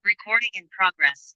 Recording in progress.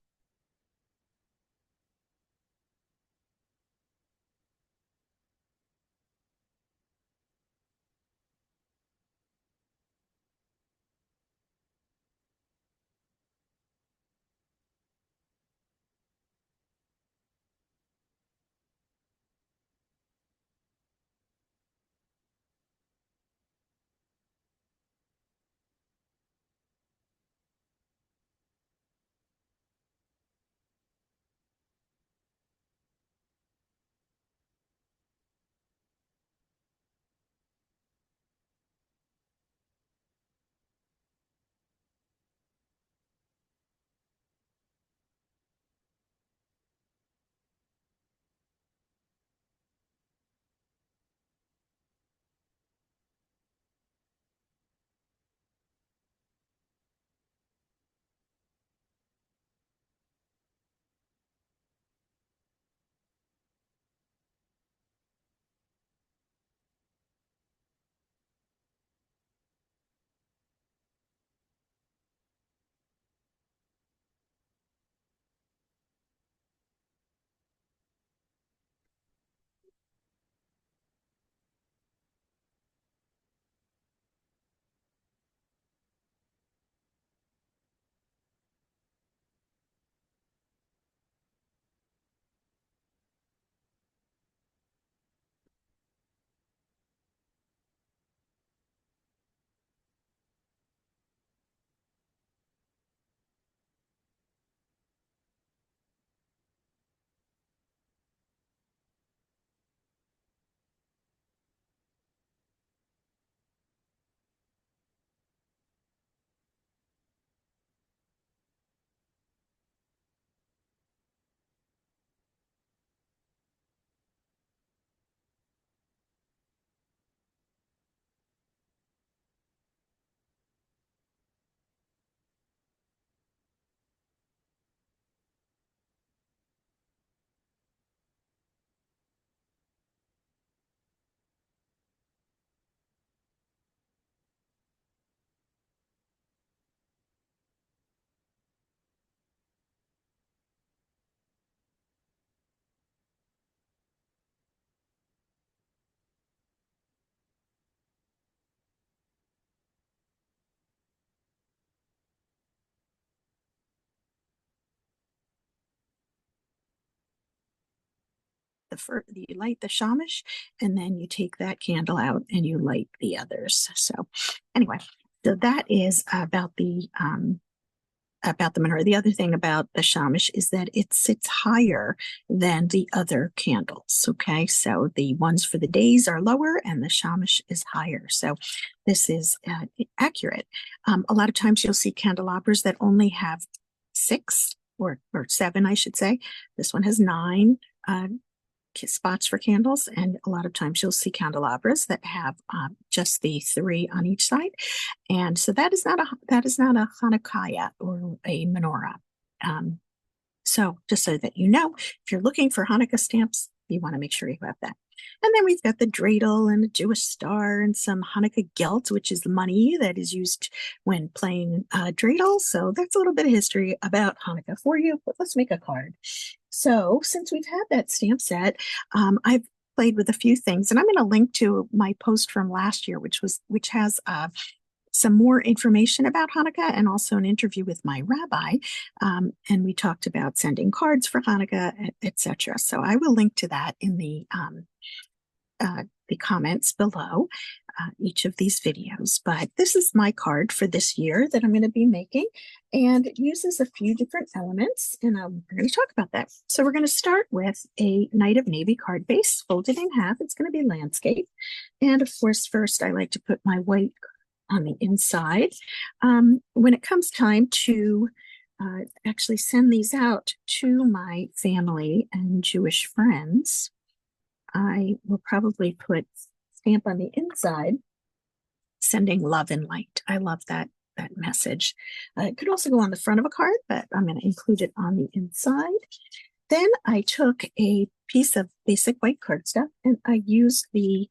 You light the shamash, and then you take that candle out and you light the others. So anyway, so that is about the menorah. The other thing about the shamash is that it sits higher than the other candles. Okay, so the ones for the days are lower and the shamash is higher. So this is accurate. A lot of times you'll see candelabras that only have 6 or 7, I should say. This one has 9 spots for candles, and a lot of times you'll see candelabras that have just the 3 on each side, and so that is not a Hanukkah or a menorah. So just so that you know, if you're looking for Hanukkah stamps, you want to make sure you have that. And then we've got the dreidel and a Jewish star and some Hanukkah gelt, which is the money that is used when playing dreidel. So that's a little bit of history about Hanukkah for you, but let's make a card. So since we've had that stamp set, I've played with a few things, and I'm going to link to my post from last year, which has some more information about Hanukkah and also an interview with my rabbi. And we talked about sending cards for Hanukkah, etc. So I will link to that in the comments below each of these videos. But this is my card for this year that I'm going to be making, and it uses a few different elements, and I'm going to talk about that. So we're going to start with a Night of Navy card base folded in half. It's going to be landscape, and of course first I like to put my white on the inside. When it comes time to actually send these out to my family and Jewish friends, I will probably put stamp on the inside, sending love and light. I love that message. It could also go on the front of a card, but I'm going to include it on the inside. Then I took a piece of basic white cardstock and I used the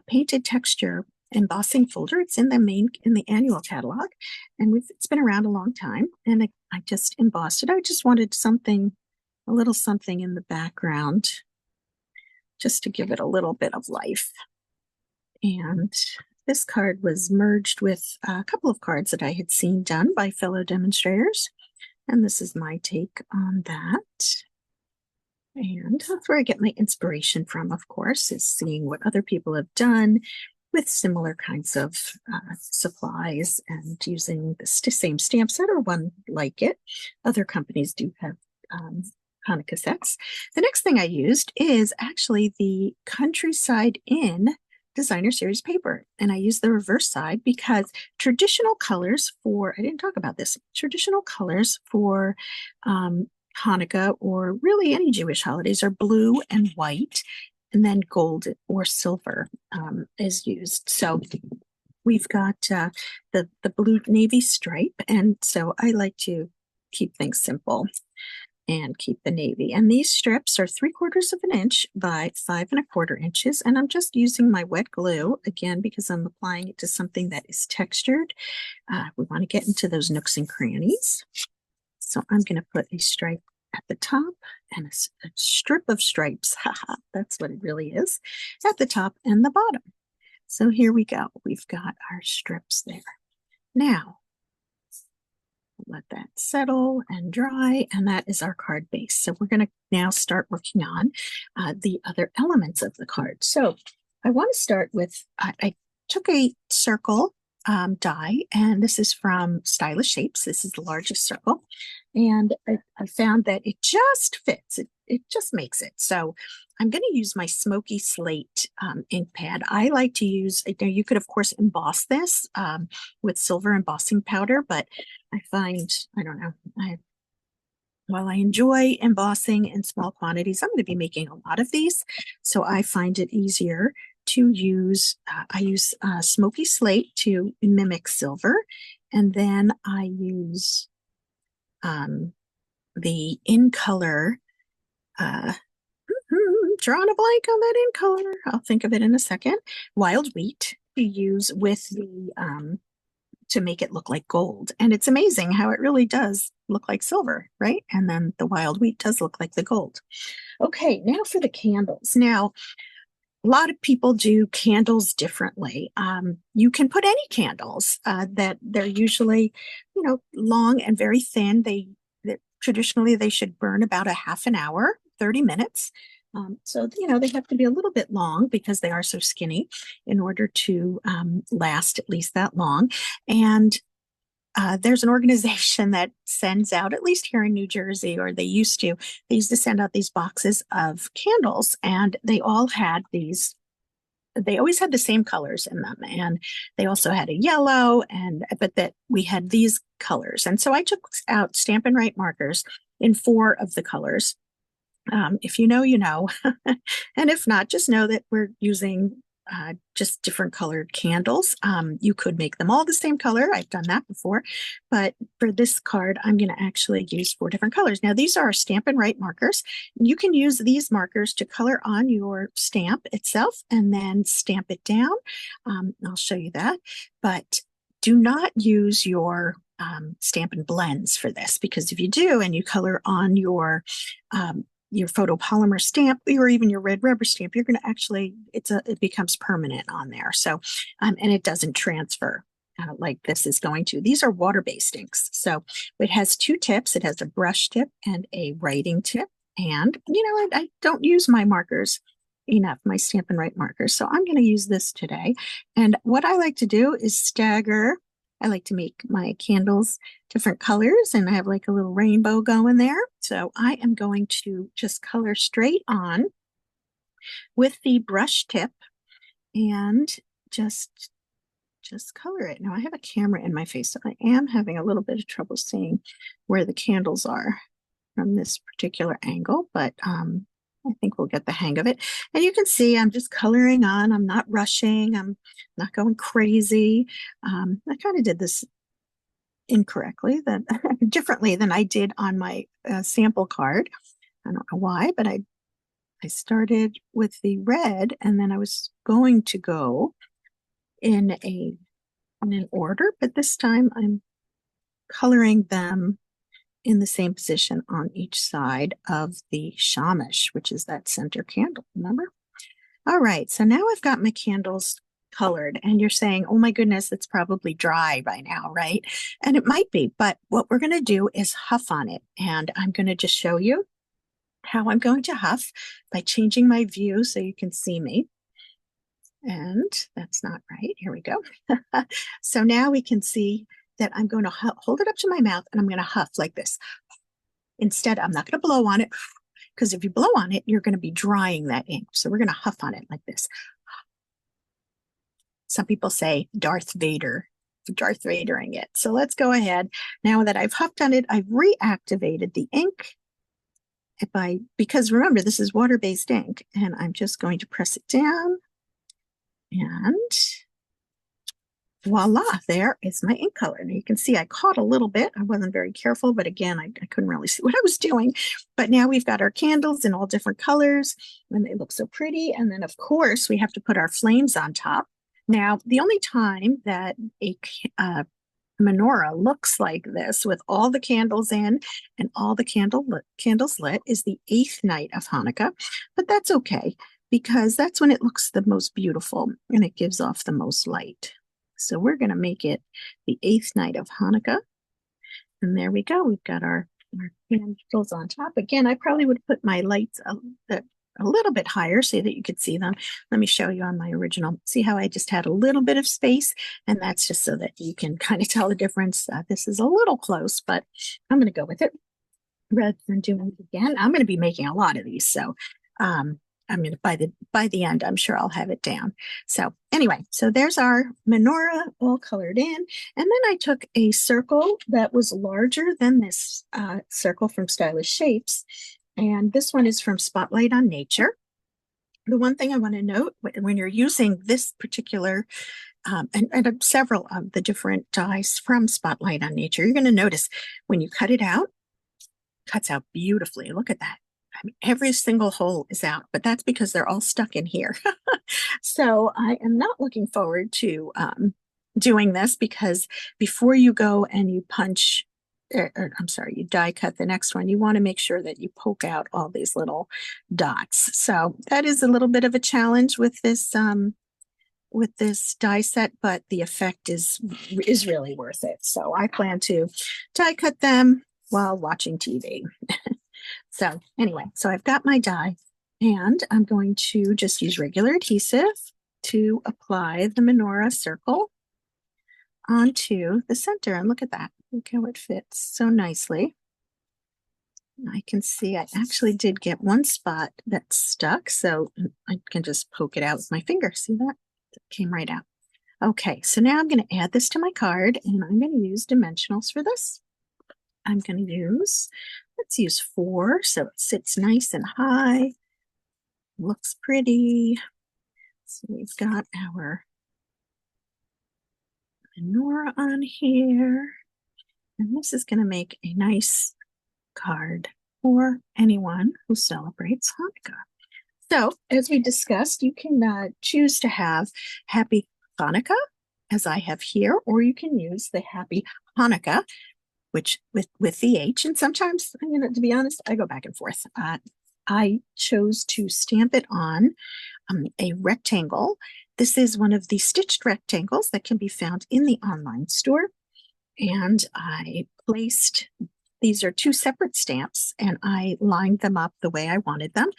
painted texture embossing folder. It's in the annual catalog, and it's been around a long time. And I just embossed it. I just wanted something, a little something in the background, just to give it a little bit of life. And this card was merged with a couple of cards that I had seen done by fellow demonstrators. And this is my take on that. And that's where I get my inspiration from, of course, is seeing what other people have done with similar kinds of supplies and using the same stamp set or one like it. Other companies do have Chanukah sets. The next thing I used is actually the Countryside Inn Designer Series paper. And I used the reverse side because traditional colors for, I didn't talk about this, traditional colors for Hanukkah or really any Jewish holidays are blue and white, and then gold or silver is used. So we've got the blue navy stripe, and so I like to keep things simple and keep the navy. And these strips are 3/4 of an inch by 5 1/4 inches. And I'm just using my wet glue again because I'm applying it to something that is textured. We want to get into those nooks and crannies. So I'm going to put a stripe at the top and a strip of stripes. That's what it really is, at the top and the bottom. So here we go. We've got our strips there. Now, let that settle and dry, and that is our card base. So we're going to now start working on the other elements of the card. So I want to start with, I took a circle die, and this is from Stylish Shapes. This is the largest circle, and I found that it just fits. It just makes it. So I'm going to use my Smoky Slate ink pad. I like to use, you could of course emboss this with silver embossing powder, but I find, I don't know, while I enjoy embossing in small quantities, I'm going to be making a lot of these. So I find it easier to use, I use Smoky Slate to mimic silver. And then I use the In Color, drawing a blank on that In Color. I'll think of it in a second. Wild Wheat to use with the, to make it look like gold. And it's amazing how it really does look like silver, right? And then the wild wheat does look like the gold. Okay, now for the candles. Now, a lot of people do candles differently. You can put any candles that they're usually, long and very thin. Traditionally, they should burn about a half an hour, 30 minutes. So, they have to be a little bit long because they are so skinny in order to last at least that long. And there's an organization that sends out, at least here in New Jersey, or they used to send out these boxes of candles, and they always had the same colors in them. And they also had a yellow, but that we had these colors. And so I took out Stampin' Up markers in 4 of the colors. If you know, you know. And if not, just know that we're using just different colored candles. You could make them all the same color. I've done that before. But for this card, I'm going to actually use 4 different colors. Now, these are Stampin' Up markers. You can use these markers to color on your stamp itself and then stamp it down. I'll show you that. But do not use your Stampin' Blends for this, because if you do and you color on your photopolymer stamp or even your red rubber stamp, you're going to actually, it becomes permanent on there. So, and it doesn't transfer like this is going to. These are water-based inks. So it has 2 tips. It has a brush tip and a writing tip. And, I don't use my markers enough, my Stampin' Up markers. So I'm going to use this today. And what I like to do is stagger. I like to make my candles different colors, and I have like a little rainbow going there. So I am going to just color straight on with the brush tip and just color it. Now I have a camera in my face, so I am having a little bit of trouble seeing where the candles are from this particular angle, but I think we'll get the hang of it. And you can see I'm just coloring on. I'm not rushing. I'm not going crazy. I kind of did this incorrectly, differently than I did on my sample card. I don't know why, but I started with the red, and then I was going to go in an order, but this time I'm coloring them in the same position on each side of the shamish, which is that center candle, remember? All right, so now I've got my candles colored, and you're saying, oh my goodness, it's probably dry by now, right? And it might be, but what we're going to do is huff on it, and I'm going to just show you how I'm going to huff by changing my view so you can see me. And that's not right. Here we go. So now we can see that I'm going to hold it up to my mouth and I'm going to huff like this. Instead, I'm not going to blow on it because if you blow on it, you're going to be drying that ink. So we're going to huff on it like this. Some people say Darth Vadering it. So let's go ahead. Now that I've huffed on it, I've reactivated the ink. Because remember, this is water-based ink, and I'm just going to press it down. And voila, there is my ink color. Now you can see I caught a little bit. I wasn't very careful, but again, I couldn't really see what I was doing. But now we've got our candles in all different colors, and they look so pretty. And then, of course, we have to put our flames on top. Now, the only time that a menorah looks like this with all the candles in and all the candles lit is the 8th night of Hanukkah, but that's okay, because that's when it looks the most beautiful and it gives off the most light. So we're going to make it the 8th night of Hanukkah. And there we go. We've got our candles on top. Again, I probably would put my lights a little bit higher so that you could see them. Let me show you on my original. See how I just had a little bit of space? And that's just so that you can kind of tell the difference. This is a little close, but I'm going to go with it rather than doing it again. I'm going to be making a lot of these. So I'm going to, by the end, I'm sure I'll have it down. So anyway, so there's our menorah all colored in. And then I took a circle that was larger than this circle from Stylish Shapes. And this one is from Spotlight on Nature. The one thing I want to note when you're using this particular and several of the different dies from Spotlight on Nature, you're going to notice when you cut it out, it cuts out beautifully. Look at that. I mean, every single hole is out, but that's because they're all stuck in here. So I am not looking forward to doing this, because before you go and you punch, you die cut the next one, you want to make sure that you poke out all these little dots. So that is a little bit of a challenge with this die set, but the effect is really worth it. So I plan to die cut them while watching TV. So anyway, so I've got my die, and I'm going to just use regular adhesive to apply the menorah circle onto the center. And look at that. Look how it fits so nicely. I can see I actually did get one spot that stuck, so I can just poke it out with my finger. See that? It came right out. Okay, so now I'm going to add this to my card, and I'm going to use dimensionals for this. I'm going to use, let's use 4, so it sits nice and high. Looks pretty. So we've got our menorah on here. And this is going to make a nice card for anyone who celebrates Hanukkah. So, as we discussed, you can choose to have Happy Hanukkah, as I have here, or you can use the Happy Hanukkah, which with the H. And sometimes, to be honest, I go back and forth. I chose to stamp it on a rectangle. This is one of the stitched rectangles that can be found in the online store. And I placed, these are 2 separate stamps, and I lined them up the way I wanted them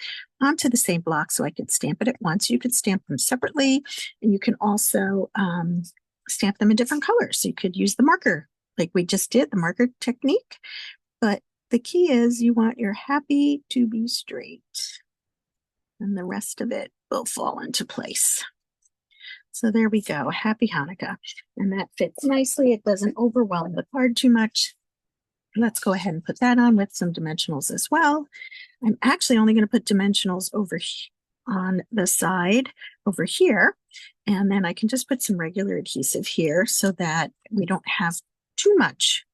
onto the same block so I could stamp it at once. You could stamp them separately, and you can also stamp them in different colors. So you could use the marker like we just did, the marker technique. But the key is you want your happy to be straight, and the rest of it will fall into place. So there we go, Happy Hanukkah. And that fits nicely. It doesn't overwhelm the card too much. Let's go ahead and put that on with some dimensionals as well. I'm actually only going to put dimensionals over on the side over here. And then I can just put some regular adhesive here so that we don't have too much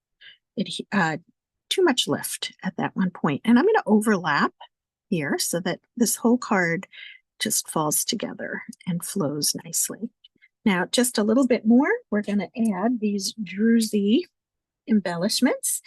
lift at that one point. And I'm going to overlap here so that this whole card just falls together and flows nicely. Now, just a little bit more, we're going to add these druzy embellishments.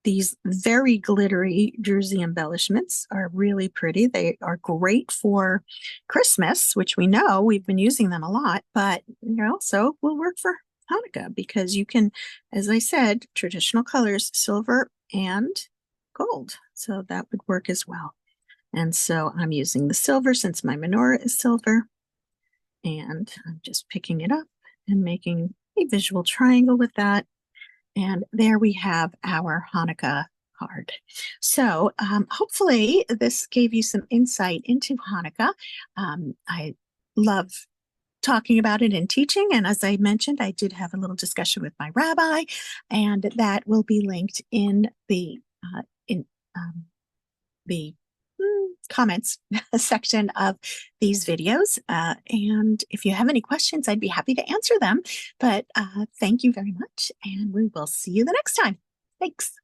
These very glittery druzy embellishments are really pretty. They are great for Christmas, which we know we've been using them a lot, but they also will work for Hanukkah because you can, as I said, traditional colors, silver and gold. So that would work as well. And so I'm using the silver since my menorah is silver. And I'm just picking it up and making a visual triangle with that. And there we have our Hanukkah card. So hopefully this gave you some insight into Hanukkah. I love talking about it and teaching. And as I mentioned, I did have a little discussion with my rabbi, and that will be linked in the the comments section of these videos. And if you have any questions, I'd be happy to answer them. But thank you very much, and we will see you the next time. Thanks.